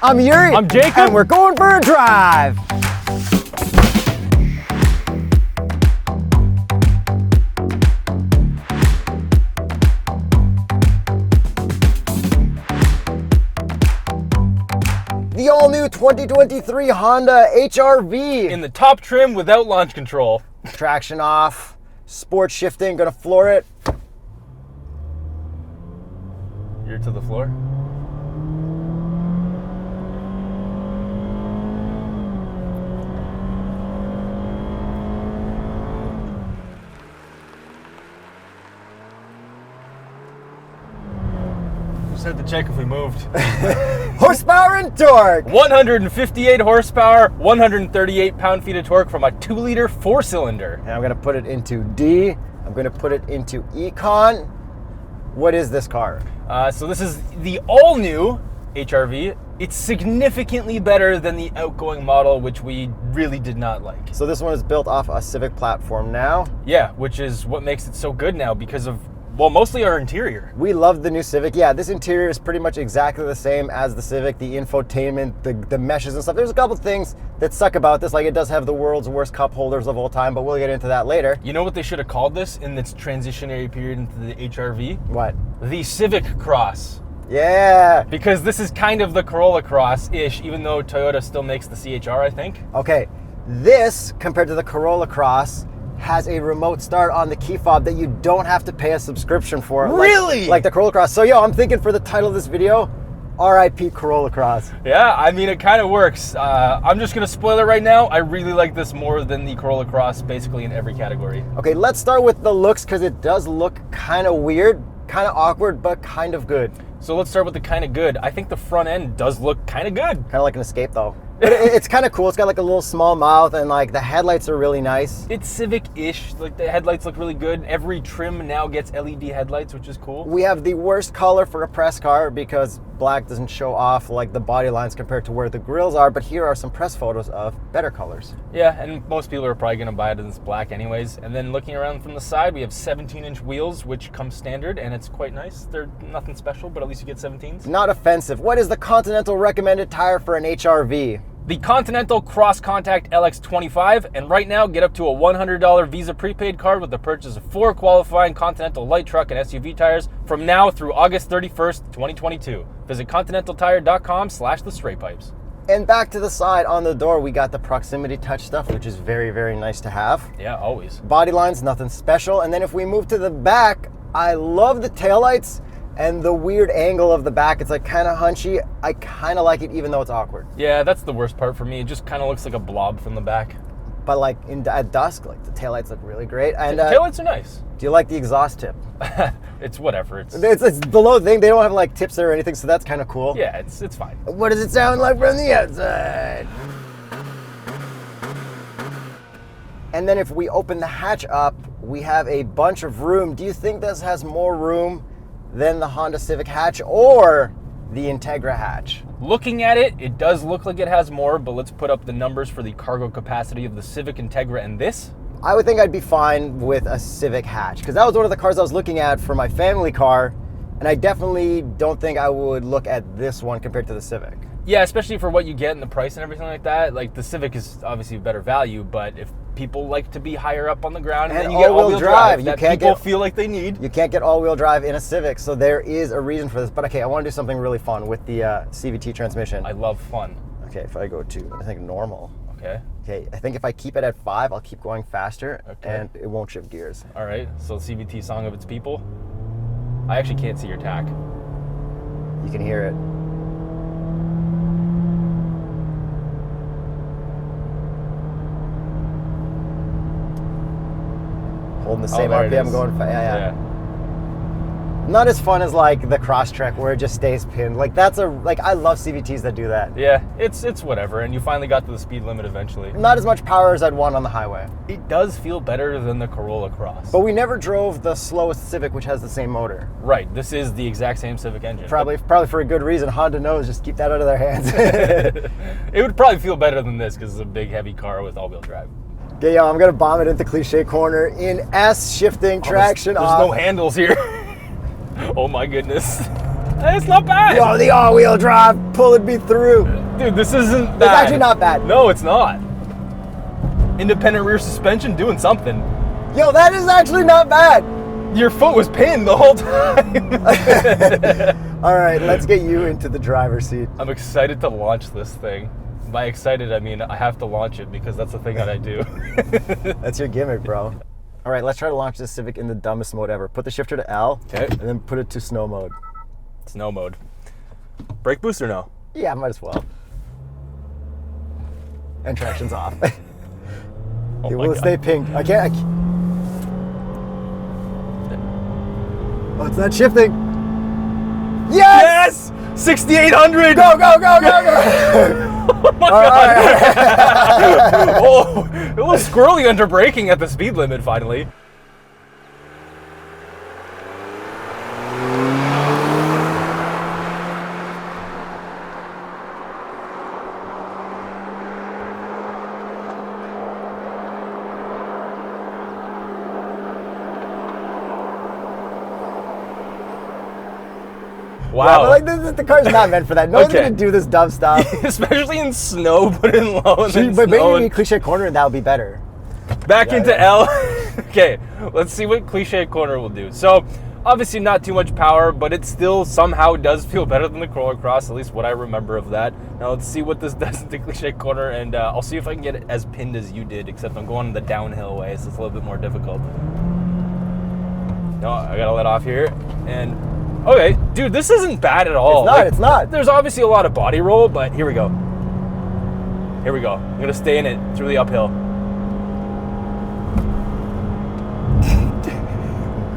I'm Yuri. I'm Jacob. And we're going for a drive. The all-new 2023 Honda HR-V. In the top trim without launch control. Traction off, sport shifting, gonna floor it. You're to the floor. Just had to check if we moved. Horsepower and torque. 158 horsepower, 138 pound-feet of torque from a 2-liter 4-cylinder. And I'm gonna put it into D. I'm gonna put it into Econ. What is this car? So this is the all-new HR-V. It's significantly better than the outgoing model, which we really did not like. So this one is built off a Civic platform now. Yeah, which is what makes it so good now because of, well, mostly our interior. We love the new Civic. Yeah, this interior is pretty much exactly the same as the Civic. The infotainment, the meshes and stuff. There's a couple things that suck about this, like it does have the world's worst cup holders of all time, but we'll get into that later. You know what they should have called this in its transitionary period into the HR-V? What? The Civic Cross. Yeah. Because this is kind of the Corolla Cross-ish, even though Toyota still makes the CHR, I think. Okay, this, compared to the Corolla Cross, has a remote start on the key fob that you don't have to pay a subscription for. Really? Like the Corolla Cross. So, yo, I'm thinking for the title of this video, RIP Corolla Cross. Yeah, I mean, it kind of works. I'm just going to spoil it right now. I really like this more than the Corolla Cross, basically in every category. Okay, let's start with the looks, because it does look kind of weird, kind of awkward, but kind of good. So let's start with the kind of good. I think the front end does look kind of good. Kind of like an Escape, though. But it's kind of cool. It's got like a little small mouth, and like the headlights are really nice. It's Civic-ish. Like the headlights look really good. Every trim now gets LED headlights, which is cool. We have the worst color for a press car because black doesn't show off like the body lines compared to where the grills are, but here are some press photos of better colors. Yeah, and most people are probably going to buy it in this black anyways. And then looking around from the side, we have 17-inch wheels, which come standard, and it's quite nice. They're nothing special, but at least you get 17s. Not offensive. What is the Continental recommended tire for an HR-V? The Continental Cross Contact LX25, and right now get up to a $100 Visa prepaid card with the purchase of 4 qualifying Continental light truck and SUV tires from now through August 31st, 2022. Visit continentaltire.com/the-straight-pipes. And back to the side on the door, we got the proximity touch stuff, which is very, very nice to have. Yeah, always. Body lines, nothing special. And then if we move to the back, I love the taillights and the weird angle of the back. It's like kind of hunchy. I kind of like it even though it's awkward. Yeah, that's the worst part for me. It just kind of looks like a blob from the back. But like at dusk, like the taillights look really great. And taillights are nice. Do you like the exhaust tip? It's whatever. It's below the thing. They don't have like tips or anything, so that's kind of cool. Yeah, it's fine. What does it sound like from the outside? And then if we open the hatch up, we have a bunch of room. Do you think this has more room than the Honda Civic hatch or the Integra hatch? Looking at it, it does look like it has more, but let's put up the numbers for the cargo capacity of the Civic Integra and this. I would think I'd be fine with a Civic hatch, because that was one of the cars I was looking at for my family car, and I definitely don't think I would look at this one compared to the Civic. Yeah, especially for what you get and the price and everything like that. Like the Civic is obviously better value, but if people like to be higher up on the ground, and then you get all-wheel drive that people feel like they need. You can't get all-wheel drive in a Civic, so there is a reason for this. But okay, I want to do something really fun with the CVT transmission. I love fun. Okay, if I go to, I think, normal. Okay. Okay, I think if I keep it at 5, I'll keep going faster, Okay. and it won't shift gears. All right, so CVT song of its people. I actually can't see your tack. You can hear it. Holding the same RPM, going fast. Yeah. Not as fun as like the Crosstrek where it just stays pinned. Like I love CVTs that do that. Yeah, it's whatever, and you finally got to the speed limit eventually. Not as much power as I'd want on the highway. It does feel better than the Corolla Cross. But we never drove the slowest Civic, which has the same motor. Right, this is the exact same Civic engine. Probably for a good reason. Honda knows, just keep that out of their hands. It would probably feel better than this because it's a big, heavy car with all-wheel drive. Okay, yo, I'm gonna bomb it into cliche corner in S, shifting, traction there's off. no handles here. Oh my goodness. It's not bad. Yo, the all-wheel drive pulling me through. Dude, this isn't bad. It's actually not bad. No, it's not. Independent rear suspension doing something. Yo, that is actually not bad. Your foot was pinned the whole time. All right, let's get you into the driver's seat. I'm excited to launch this thing. By excited, I mean I have to launch it because that's the thing that I do. That's your gimmick, bro. All right, let's try to launch this Civic in the dumbest mode ever. Put the shifter to L, Okay. and then put it to snow mode. Snow mode. Brake boost or no? Yeah, might as well. And traction's off. Oh It my will God. stay pink. I can't. Oh, it's not shifting. Yes! Yes! 6,800! Go, go, go, go, go! Oh my All God! right. Oh, it was squirrely under braking at the speed limit finally. Yeah, Wow. but like the car's not meant for that. No one's Okay. gonna do this dumb stuff. Especially in snow, put it in low and then But snow maybe and cliche corner and that would be better. back Yeah, into yeah. L. Okay, let's see what cliche corner will do. So, obviously not too much power, but it still somehow does feel better than the Corolla Cross, at least what I remember of that. Now let's see what this does into cliche corner, and I'll see if I can get it as pinned as you did, except I'm going the downhill way, so it's a little bit more difficult. No, I gotta let off here, and okay, dude, this isn't bad at all. It's not, it's not. There's obviously a lot of body roll, but here we go. Here we go. I'm gonna stay in it through the uphill.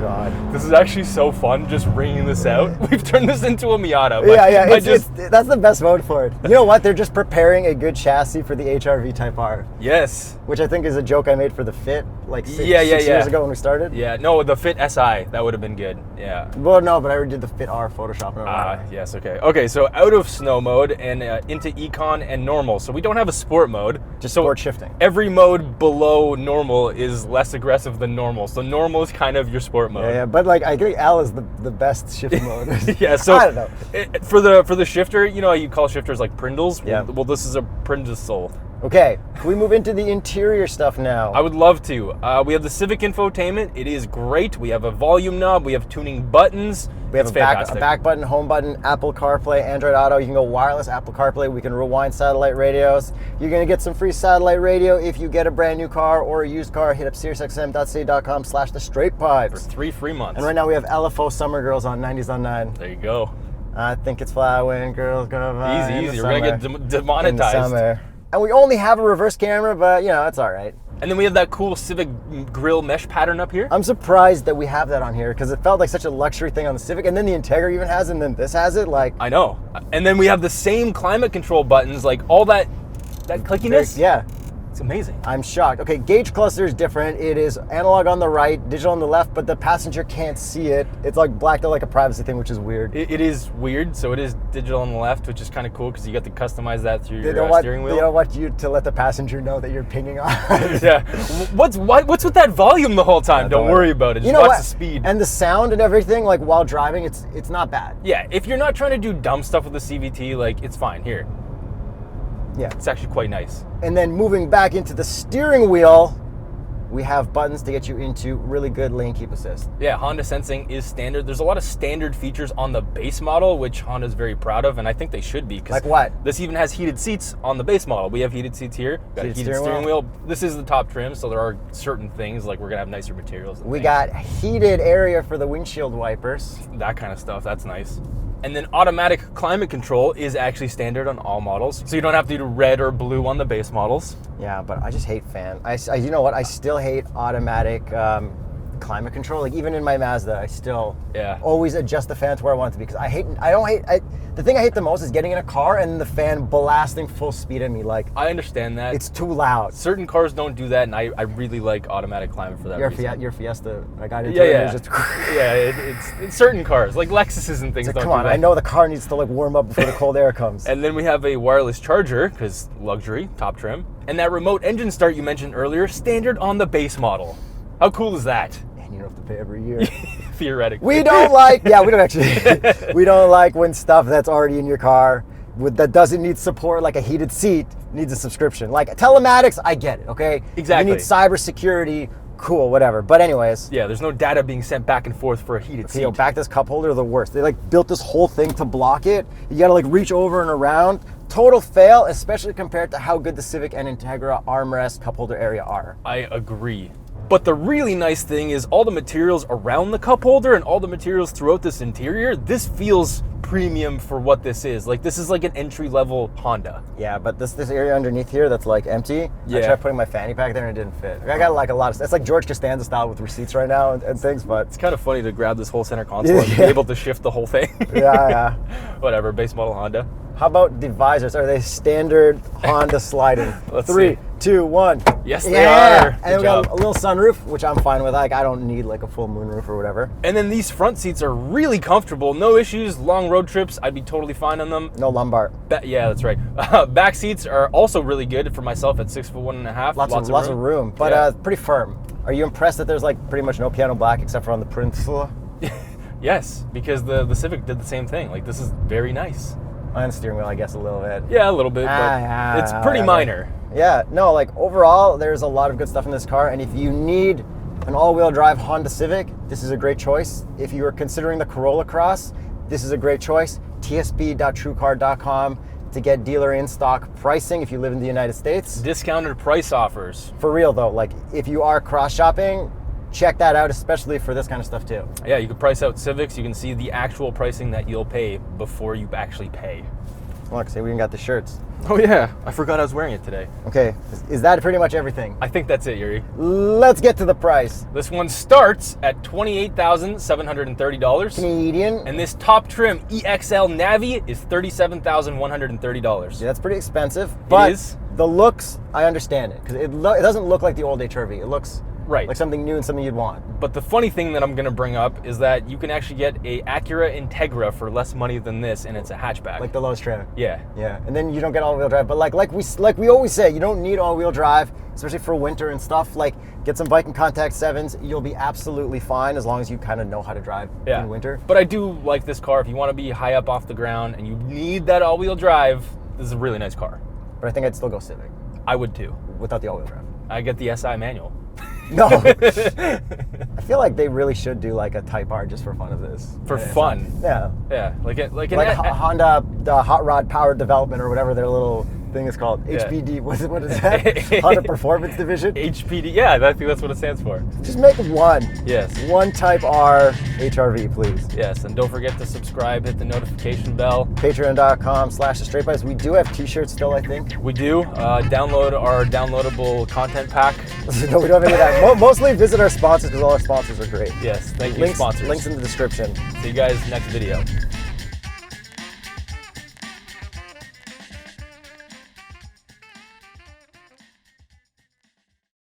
God. This is actually so fun, just ringing this out. We've turned this into a Miata. But Yeah, yeah, I just that's the best mode for it. You know what? They're just preparing a good chassis for the HRV Type R, yes, which I think is a joke I made for the Fit like six Yeah, years yeah. ago when we started. yeah. No, the Fit SI that would have been good. Yeah. Well, no, but I already did the Fit R Photoshop. No, Yes. Okay. Okay. So out of snow mode and into econ and normal. So we don't have a sport mode. just so sport shifting. every mode below normal is less aggressive than normal. So normal is kind of your sport mode. Yeah, yeah, but like I think L is the best shift mode. Yeah, so I don't know. For the shifter, you know, you call shifters like Prindles. Yeah. Well, this is a Prindle. Okay, can we move into the interior stuff now? I would love to. We have the Civic infotainment. It is great. We have a volume knob. We have tuning buttons. We have It's a back fantastic. button, home button, Apple CarPlay, Android Auto. You can go wireless Apple CarPlay. We can rewind satellite radios. You're gonna get some free satellite radio if you get a brand new car or a used car. Hit up SiriusXM.ca.com/the Straight For Pipes. 3 free months. And right now we have LFO Summer Girls on 90s on 9. There you go. I think it's fly when girls go by. Easy, in the easy. We're gonna get summer. In the demonetized. summer. And we only have a reverse camera, but you know, it's all right. And then we have that cool Civic grill mesh pattern up here. I'm surprised that we have that on here because it felt like such a luxury thing on the Civic, and then the Integra even has it, and then this has it. Like, I know. And then we have the same climate control buttons, like all that clickiness. yeah, It's amazing. I'm shocked. Okay, gauge cluster is different. It is analog on the right, digital on the left, but the passenger can't see it. It's like blacked out like a privacy thing, which is weird. It is weird. So it is digital on the left, which is kind of cool because you get to customize that through They your don't want steering they wheel. don't want you to let the passenger know that you're pinging on. Yeah. What's with that volume the whole time? Don't worry about it. Just You know watch what? the speed. And the sound and everything, like while driving, it's not bad. Yeah, if you're not trying to do dumb stuff with the CVT, like it's fine. Here, Yeah. it's actually quite nice. And then moving back into the steering wheel, we have buttons to get you into really good lane keep assist. Yeah, Honda Sensing is standard. There's a lot of standard features on the base model, which Honda's very proud of, and I think they should be. 'Cause Like what? This even has heated seats on the base model. We have heated seats here. Got a Heated heated steering steering wheel. This is the top trim, so there are certain things like we're gonna have nicer materials. And We things. got heated area for the windshield wipers. that kind of stuff. That's nice. And then automatic climate control is actually standard on all models, so you don't have to do red or blue on the base models. Yeah, but I just hate fan. You know what? I still hate automatic climate control. Like even in my Mazda, I still Yeah. always adjust the fan to where I want it to be because the thing I hate the most is getting in a car and the fan blasting full speed at me. Like I understand that. it's too loud. Certain cars don't do that, and I really like automatic climate for that reason. Your Fiesta, I got into Yeah, it. yeah. And it was just, it's certain cars, like Lexuses and things. like, don't come do on, that. I know the car needs to like warm up before the cold air comes. And then we have a wireless charger, because luxury, top trim. And that remote engine start you mentioned earlier, standard on the base model. How cool is that? And you don't have to pay every year. Theoretically. We don't like we don't like when stuff that's already in your car that doesn't need support, like a heated seat, needs a subscription. Like telematics, I get it, okay? Exactly. You need cybersecurity, cool, whatever. But anyways. Yeah, there's no data being sent back and forth for a heated seat. Yo, back this cup holder, the worst. They like built this whole thing to block it. You gotta like reach over and around. Total fail, especially compared to how good the Civic and Integra armrest cup holder area are. I agree. But the really nice thing is all the materials around the cup holder and all the materials throughout this interior, this feels premium for what this is. Like, this is like an entry-level Honda. Yeah, but this area underneath here that's like empty, Yeah. I tried putting my fanny pack there and it didn't fit. I got like a lot of, it's like George Costanza style with receipts right now and things, but It's kind of funny to grab this whole center console and be Yeah. able to shift the whole thing. yeah. Whatever, base model Honda. How about the visors? Are they standard Honda sliding? Let's 3, see. 2, 1. Yes, they are. Good And we got job. a little sunroof, which I'm fine with. Like, I don't need like a full moonroof or whatever. And then these front seats are really comfortable. No issues, long road trips, I'd be totally fine on them. No lumbar. Yeah, that's right. Back seats are also really good for myself at 6'1.5". Lots of room, but Yeah. pretty firm. Are you impressed that there's like pretty much no piano black except for on the Peninsula? Yes, because the Civic did the same thing. Like, this is very nice. On the steering wheel, I guess a little bit. Yeah, a little bit, but it's pretty minor. Yeah, no, like overall, there's a lot of good stuff in this car, and if you need an all-wheel drive Honda Civic, this is a great choice. If you are considering the Corolla Cross, this is a great choice. tsp.truecar.com to get dealer in-stock pricing if you live in the United States. Discounted price offers. For real though, like if you are cross-shopping, check that out, especially for this kind of stuff too. Yeah, you can price out Civics. You can see the actual pricing that you'll pay before you actually pay. Look, see, we even got the shirts. Oh yeah, I forgot I was wearing it today. Okay, is that pretty much everything? I think that's it, Yuri. Let's get to the price. This one starts at $28,730. Canadian. And this top trim EXL Navi is $37,130. Yeah, that's pretty expensive, but is. the looks, I understand it, because it doesn't look like the old HRV. It looks Right. like something new and something you'd want. But the funny thing that I'm going to bring up is that you can actually get a Acura Integra for less money than this, and it's a hatchback. Like the lowest trim. Yeah. Yeah, and then you don't get all-wheel drive. But like we always say, you don't need all-wheel drive, especially for winter and stuff. Like, get some Viking Contact 7s. You'll be absolutely fine as long as you kind of know how to drive in winter. But I do like this car. If you want to be high up off the ground and you need that all-wheel drive, this is a really nice car. But I think I'd still go Civic I would too. without the all-wheel drive. I get the SI manual. No. I feel like they really should do like a Type R just for fun of this. For Yeah, fun. Yeah. Yeah, like an Honda Hot Rod Power Development or whatever their little thing is called. Yeah. HPD. What is that? Honda Performance Division. HPD. Yeah, I think that's what it stands for. Just make one. Yes. One Type R HRV, please. Yes, and don't forget to subscribe, hit the notification bell. Patreon.com/thestraightbys. We do have t-shirts still, I think. We do. Download our downloadable content pack. No, we don't have any of that. Mostly visit our sponsors because all our sponsors are great. Yes, thank you, sponsors. Links in the description. See you guys next video.